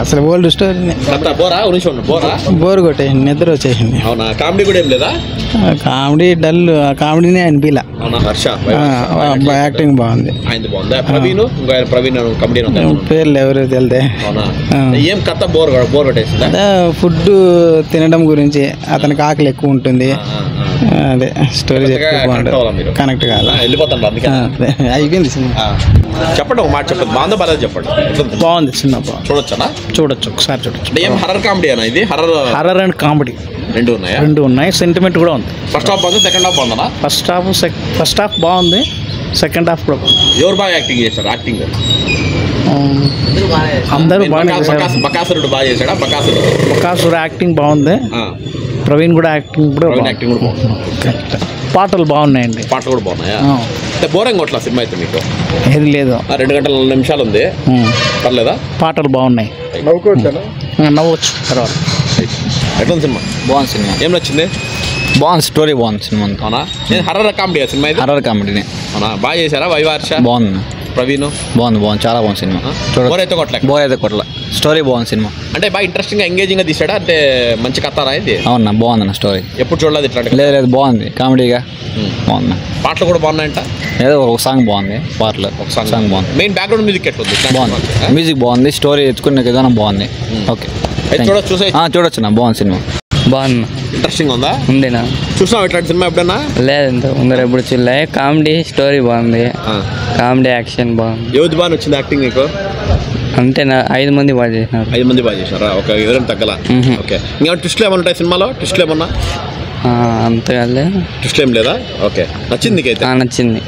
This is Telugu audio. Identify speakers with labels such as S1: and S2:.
S1: అసలు ఓల్డ్ స్టోరీ బోర్ కొట్టేసింది, నిద్ర వచ్చేసింది.
S2: అవునా? కామెడీ కూడా ఏం లేదా?
S1: కామెడీ డల్, కామెడీనే అనిపిలా. యాక్టింగ్ బాగుంది. పేర్లు ఎవరు తెలితే.
S2: ఏం కథ బోర్ కొట్టేసింది?
S1: ఫుడ్ తినడం గురించి, అతనికి ఆకలి ఎక్కువ ఉంటుంది. అదే స్టోరీ కనెక్ట్ కాదు, అయిపోయింది సినిమా.
S2: చెప్పండి, ఒక మాట చెప్పండి. బాగుందా బాగా చెప్పండి.
S1: బాగుంది సినిమా,
S2: చూడొచ్చా?
S1: చూడొచ్చు, ఒకసారి చూడొచ్చు.
S2: ఏం హర్రర్ కామెడీ అన్న ఇది?
S1: హర్రర్ అండ్ కామెడీ రెండు ఉన్నాయి. సెంటిమెంట్ కూడా ఉంది.
S2: ఫస్ట్ హాఫ్ బాగుంది, సెకండ్ హాఫ్ బాగుందా?
S1: ఫస్ట్ హాఫ్ బాగుంది, సెకండ్ హాఫ్ కూడా బాగుంది.
S2: ఎవరు బాగా యాక్టింగ్ చేశారు? యాక్టింగ్
S1: అందరూ బాగా.
S2: బకాసురుడు బాగా చేశాడా?
S1: బకాసురుడు యాక్టింగ్ బాగుంది. ప్రవీణ్ కూడా యాక్టింగ్ కూడా బాగుంది. పాటలు బాగున్నాయండి.
S2: పాటలు కూడా బాగున్నాయా? బోరింగ్ కొట్లా సినిమా అయితే మీకు?
S1: ఏది లేదు,
S2: 2 గంటల 4 నిమిషాలు ఉంది, పర్లేదా?
S1: పాటలు బాగున్నాయి, నవ్వచ్చు. తర్వాత
S2: ఎట్లా సినిమా?
S3: బాగుంది సినిమా.
S2: ఏం నచ్చింది?
S3: బాగుంది, స్టోరీ బాగుంది సినిమా.
S2: అవునా? హర్రర్ కామెడీ సినిమా ఇది?
S3: హర్రర్ కామెడీనే.
S2: అవునా? బాగా చేశారా? వైవార్ష
S3: బాగుంది,
S2: ప్రవీణ్
S3: బాగుంది, చాలా బాగుంది సినిమా.
S2: బోర్ అయితే కొట్టలే.
S3: స్టోరీ బాగుంది సినిమా.
S2: అంటే బాగా ఇంట్రెస్టింగ్ గా ఎంగేజింగ్ గా తీసాడా? అంటే మంచి కథ ఇది?
S3: అవునా? బాగుంది స్టోరీ.
S2: ఎప్పుడు చూడలేదు ఇట్లాంటి?
S3: లేదు, బాగుంది, కామెడీగా బాగుంది.
S2: పాటలు కూడా బాగున్నాయంట?
S3: ఏదో ఒక సాంగ్ బాగుంది, పాటలు ఒక సాంగ్ బాగుంది.
S2: మెయిన్ బ్యాక్గ్రౌండ్ మ్యూజిక్ ఎట్లుంది?
S3: బాగుంది, మ్యూజిక్ బాగుంది, స్టోరీ ఎత్తుకునే విధానం బాగుంది. ఓకే, చూడొచ్చు నా. బాగుంది సినిమా,
S4: బాగుంది.
S2: ఇంట్రెస్టింగ్ ఉందా?
S4: ఉందినా?
S2: చూసావు ఇట్లాంటి సినిమా ఎప్పుడన్నా?
S4: లేదు, ముందర ఎప్పుడు చూడలే. కామెడీ స్టోరీ బాగుంది, కామెడీ యాక్షన్ బాగుంది.
S2: ఏది బాగా వచ్చింది యాక్టింగ్ నీకు?
S4: అంటే 5 మంది బాగా చేసినారు.
S2: 5 మంది బాగా చేసినారా? ఒక ఎవరైనా తగ్గల? ఓకే. ఇంకా ట్విస్ట్లు ఏమన్నా ఉంటాయి సినిమాలో? ట్విస్ట్లు ఏమన్నా?
S4: అంతగా
S2: ట్విస్ట్లు ఏం లేదా? ఓకే, నచ్చింది నీకైతే?
S4: నచ్చింది.